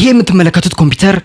ይሄ የምትመለከቱት ኮምፒውተር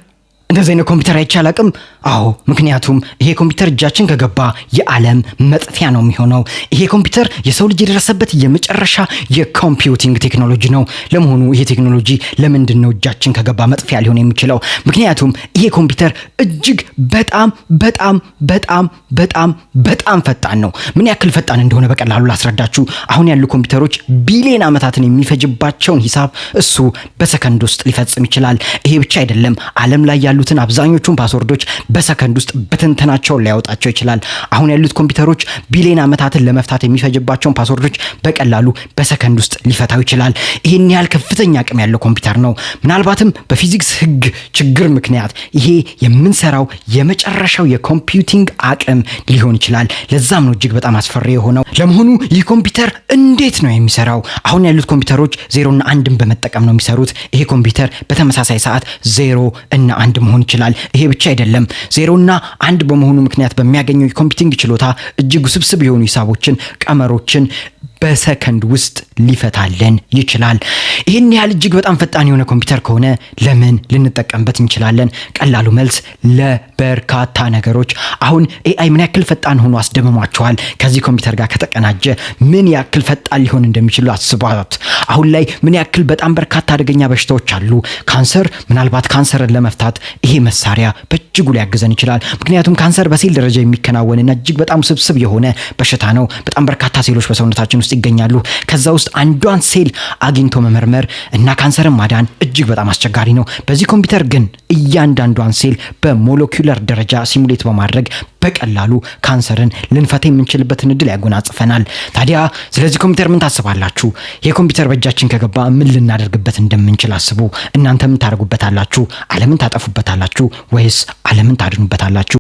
እንደዚህ አይነት ኮምፒውተር አይቻላቅም። አዎ ምክንያቱም ይሄ ኮምፒውተር እጃችን ከገባ የዓለም መጥፊያ ነው የሚሆነው። ይሄ ኮምፒውተር የሰው ልጅ የደረሰበት የመጨረሻ የኮምፒውቲንግ ቴክኖሎጂ ነው። ለመሆኑ ይሄ ቴክኖሎጂ ለምንድን ነው እጃችን ከገባ መጥፊያ ሊሆን የሚችለው? ምክንያቱም ይሄ ኮምፒውተር እጅግ በጣም በጣም በጣም በጣም በጣም ፈጣን ነው። ምን ያክል ፈጣን እንደሆነ በቀላሉ ላስረዳችሁ። አሁን ያሉ ኮምፒውተሮች ቢሊዮን ዓመታትን የሚፈጅባቸውን ሂሳብ እሱ በሰከንድ ውስጥ ሊፈጽም ይችላል። ይሄ ብቻ አይደለም፣ ዓለም ላይ ያሉትን አብዛኞቹን ፓስወርዶች በሰከንድ ውስጥ በትንተናቸውን ሊያወጣቸው ይችላል። አሁን ያሉት ኮምፒውተሮች ቢሊዮን ዓመታትን ለመፍታት የሚፈጅባቸውን ፓስወርዶች በቀላሉ በሰከንድ ውስጥ ሊፈታው ይችላል። ይሄን ያህል ከፍተኛ አቅም ያለው ኮምፒውተር ነው። ምናልባትም በፊዚክስ ህግ ችግር ምክንያት ይሄ የምንሰራው የመጨረሻው የኮምፒውቲንግ አቅም ሊሆን ይችላል። ለዛም ነው እጅግ በጣም አስፈሪ የሆነው። ለመሆኑ ይህ ኮምፒውተር እንዴት ነው የሚሰራው? አሁን ያሉት ኮምፒውተሮች 0 እና 1 በመጠቀም ነው የሚሰሩት። ይሄ ኮምፒውተር በተመሳሳይ ሰዓት 0 እና 1 መሆን ይችላል። ይሄ ብቻ አይደለም፣ 0 እና 1 በመሆኑ ምክንያት በሚያገኘው የኮምፒውቲንግ ችሎታ እጅግ ውስብስብ የሆኑ ሂሳቦችን፣ ቀመሮችን በሰከንድ ውስጥ ሊፈታልን ይችላል። ይህን ያህል እጅግ በጣም ፈጣን የሆነ ኮምፒውተር ከሆነ ለምን ልንጠቀምበት እንችላለን? ቀላሉ መልስ ለበርካታ ነገሮች። አሁን ኤአይ ምን ያክል ፈጣን ሆኖ አስደምሟቸዋል። ከዚህ ኮምፒውተር ጋር ከተቀናጀ ምን ያክል ፈጣን ሊሆን እንደሚችሉ አስቧት። አሁን ላይ ምን ያክል በጣም በርካታ አደገኛ በሽታዎች አሉ። ካንሰር፣ ምናልባት ካንሰርን ለመፍታት ይሄ መሳሪያ በእጅጉ ሊያግዘን ይችላል። ምክንያቱም ካንሰር በሴል ደረጃ የሚከናወንና እጅግ በጣም ውስብስብ የሆነ በሽታ ነው። በጣም በርካታ ሴሎች በሰውነታችን ይገኛሉ። ከዛ ውስጥ አንዷን ሴል አግኝቶ መመርመር እና ካንሰርን ማዳን እጅግ በጣም አስቸጋሪ ነው። በዚህ ኮምፒውተር ግን እያንዳንዷን ሴል በሞለኪውለር ደረጃ ሲሙሌት በማድረግ በቀላሉ ካንሰርን ልንፈታ የምንችልበትን እድል ያጎናጽፈናል። ታዲያ ስለዚህ ኮምፒውተር ምን ታስባላችሁ? ይሄ ኮምፒውተር በእጃችን ከገባ ምን ልናደርግበት እንደምንችል አስቡ። እናንተ ምን ታደርጉበታላችሁ? ዓለምን ታጠፉበታላችሁ ወይስ ዓለምን ታድኑበታላችሁ?